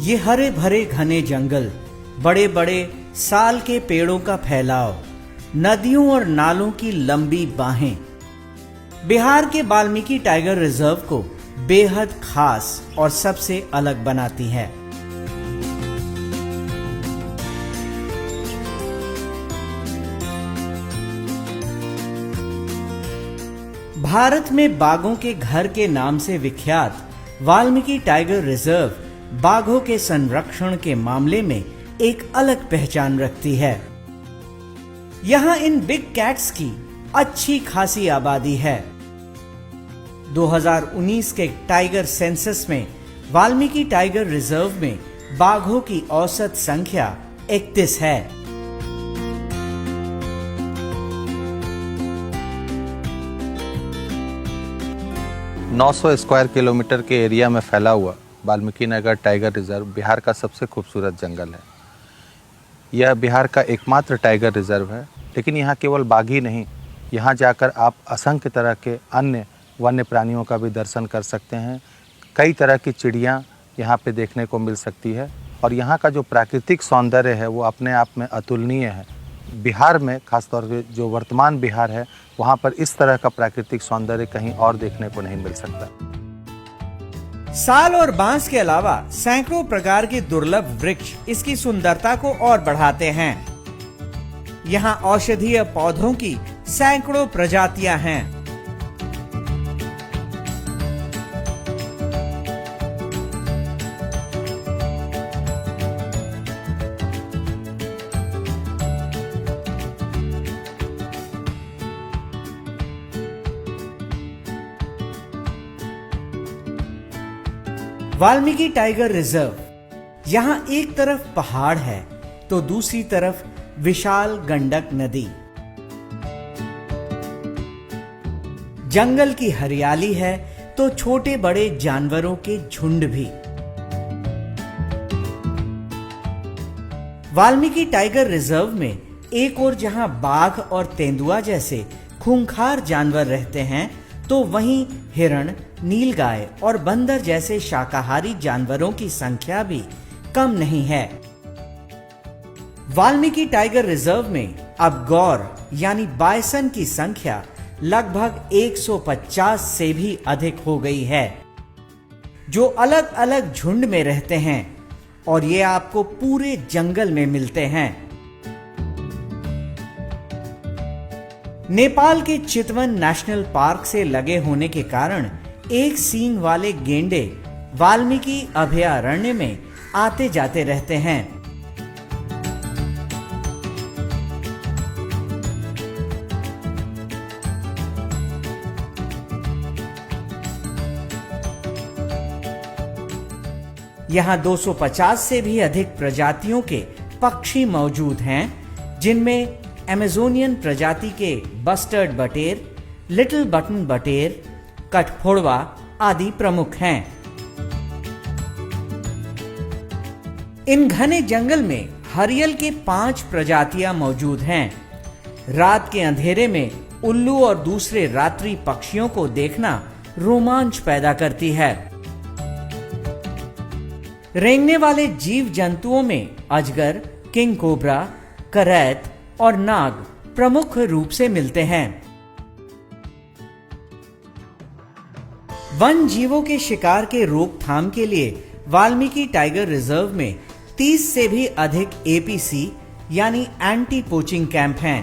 ये हरे भरे घने जंगल, बड़े बड़े साल के पेड़ों का फैलाव, नदियों और नालों की लंबी बाहें बिहार के वाल्मीकि टाइगर रिजर्व को बेहद खास और सबसे अलग बनाती है। भारत में बाघों के घर के नाम से विख्यात वाल्मीकि टाइगर रिजर्व बाघों के संरक्षण के मामले में एक अलग पहचान रखती है। यहां इन बिग कैट्स की अच्छी खासी आबादी है। 2019 के टाइगर सेंसस में वाल्मीकि टाइगर रिजर्व में बाघों की औसत संख्या 31 है। 900 स्क्वायर किलोमीटर के एरिया में फैला हुआ वाल्मीकि नगर टाइगर रिजर्व बिहार का सबसे खूबसूरत जंगल है। यह बिहार का एकमात्र टाइगर रिजर्व है, लेकिन यहाँ केवल बाघ ही नहीं, यहाँ जाकर आप असंख्य तरह के अन्य वन्य प्राणियों का भी दर्शन कर सकते हैं। कई तरह की चिड़ियाँ यहाँ पे देखने को मिल सकती है और यहाँ का जो प्राकृतिक सौंदर्य है वो अपने आप में अतुलनीय है। बिहार में खासतौर पे जो वर्तमान बिहार है, वहाँ पर इस तरह का प्राकृतिक सौंदर्य कहीं और देखने को नहीं मिल सकता। साल और बांस के अलावा सैकड़ों प्रकार के दुर्लभ वृक्ष इसकी सुंदरता को और बढ़ाते हैं। यहाँ औषधीय पौधों की सैकड़ों प्रजातियां हैं। वाल्मीकि टाइगर रिजर्व, यहाँ एक तरफ पहाड़ है तो दूसरी तरफ विशाल गंडक नदी। जंगल की हरियाली है तो छोटे बड़े जानवरों के झुंड भी। वाल्मीकि टाइगर रिजर्व में एक ओर जहां बाघ और तेंदुआ जैसे खूंखार जानवर रहते हैं, तो वहीं हिरण, नीलगाय और बंदर जैसे शाकाहारी जानवरों की संख्या भी कम नहीं है। वाल्मीकि टाइगर रिजर्व में अब गौर यानी बायसन की संख्या लगभग 150 से भी अधिक हो गई है, जो अलग अलग झुंड में रहते हैं और ये आपको पूरे जंगल में मिलते हैं। नेपाल के चितवन नेशनल पार्क से लगे होने के कारण एक सींग वाले गेंडे वाल्मीकि अभयारण्य में आते जाते रहते हैं। यहाँ 250 से भी अधिक प्रजातियों के पक्षी मौजूद हैं, जिनमें अमेजोनियन प्रजाति के बस्टर्ड बटेर, लिटिल बटन बटेर, कठफोड़वा आदि प्रमुख हैं। इन घने जंगल में हरियल के 5 प्रजातियां मौजूद हैं। रात के अंधेरे में उल्लू और दूसरे रात्रि पक्षियों को देखना रोमांच पैदा करती है। रेंगने वाले जीव जंतुओं में अजगर, किंग कोबरा, करैत और नाग प्रमुख रूप से मिलते हैं। वन जीवों के शिकार के रोकथाम के लिए वाल्मीकि टाइगर रिजर्व में 30 से भी अधिक एपीसी यानी एंटी पोचिंग कैंप हैं।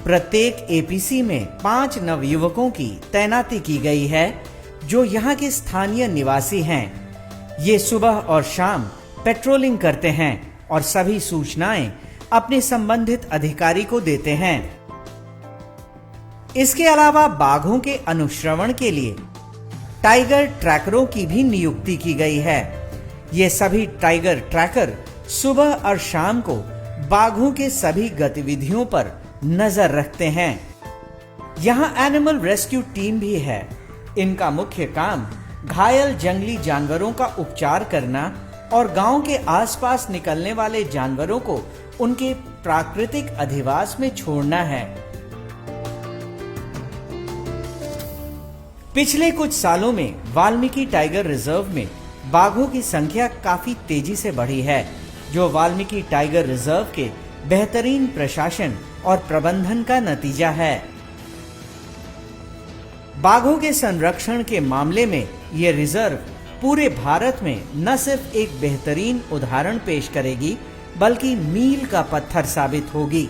प्रत्येक एपीसी में 5 नवयुवकों की तैनाती की गई है, जो यहाँ के स्थानीय निवासी हैं। ये सुबह और शाम पेट्रोलिंग करते हैं और सभी सूचनाएं अपने संबंधित अधिकारी को देते हैं। इसके अलावा बाघों के अनुश्रवण के लिए टाइगर ट्रैकरों की भी नियुक्ति की गई है। ये सभी टाइगर ट्रैकर सुबह और शाम को बाघों के सभी गतिविधियों पर नजर रखते हैं। यहाँ एनिमल रेस्क्यू टीम भी है। इनका मुख्य काम घायल जंगली जानवरों का उपचार करना और गांव के आसपास निकलने वाले जानवरों को उनके प्राकृतिक अधिवास में छोड़ना है। पिछले कुछ सालों में वाल्मीकि टाइगर रिजर्व में बाघों की संख्या काफी तेजी से बढ़ी है, जो वाल्मीकि टाइगर रिजर्व के बेहतरीन प्रशासन और प्रबंधन का नतीजा है। बाघों के संरक्षण के मामले में ये रिजर्व पूरे भारत में न सिर्फ एक बेहतरीन उदाहरण पेश करेगी, बल्कि मील का पत्थर साबित होगी।